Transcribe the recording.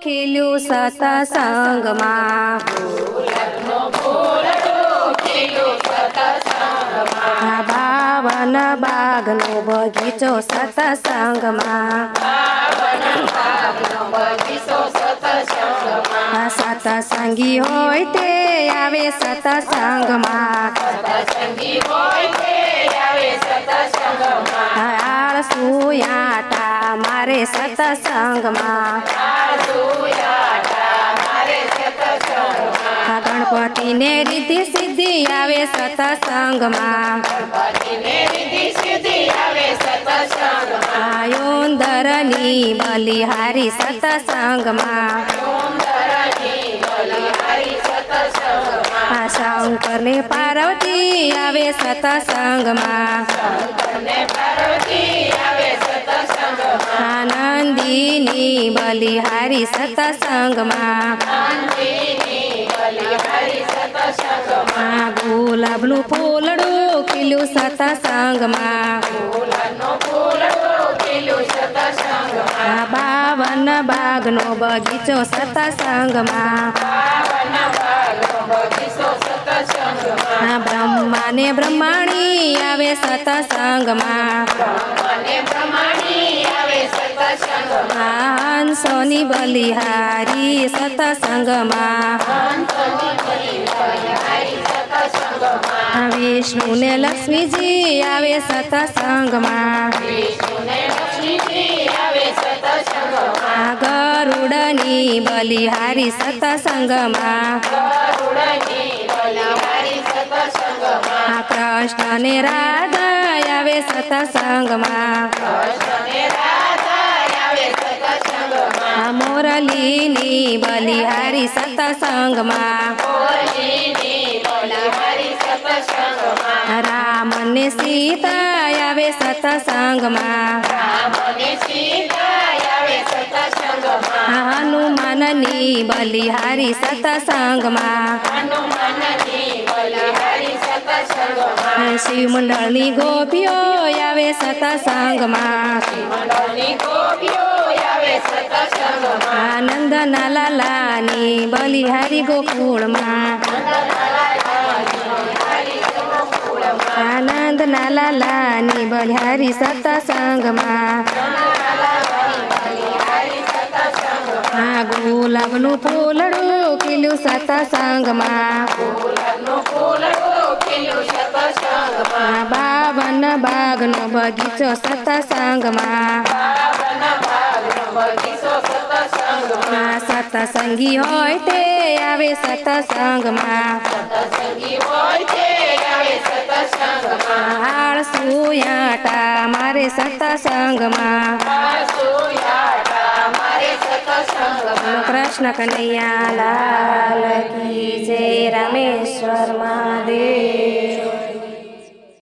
ખીલ્યું સતસંગમાં બાવન બાગનો બગીચો સતસંગમાં સતસંગી હોય તે આવે સતસંગમાં આળસુ આટા મારે સતસંગમાં ગણપતિને રીતિ સિદ્ધિ આવે સતસંગમાં યોંદરની બલિહારી સતસંગમાં શંકર ને પાર્વતી આવે સતસંગમાં નંદીની બલિહારી સતસંગમાં ગુલાબનું ફૂલડું ખીલ્યું સતસંગમાં બાવન બાગનો બગીચો સતસંગમાં બ્રહ્મા ને બ્રહ્માણી આવે સતસંગમાં હંસોની બલિહારી સતસંગમાં વિષ્ણુ ને લક્ષ્મીજી આવે સતસંગમાં ગરુડની બલિહારી સતસંગમાં કૃષ્ણ ને રાધા આવે સતસંગમાં મોરલીની બલિહારી સતસંગમાં રામ ને સીતા આવે સતસંગમાં હનુમાનની બલિહારી સતસંગમાં શિવ મંડળની ગોપીઓ આવે સતસંગમાં આનંદના લાલાની બલિહારી ગોકુળમાં આનંદના લાલાની બલિહારી સતસંગમાં ગુલાબનું ફૂલડું ખીલ્યું સતસંગમાં બાવન બાગનો બગીચો સતસંગમાં સતસંગી હોય તે આવે સતસંગમાં આળસુ આટા મારે સતસંગમાં કૃષ્ણ કનૈયા લાલ કી જય રામેશ્વર મહાદેવ।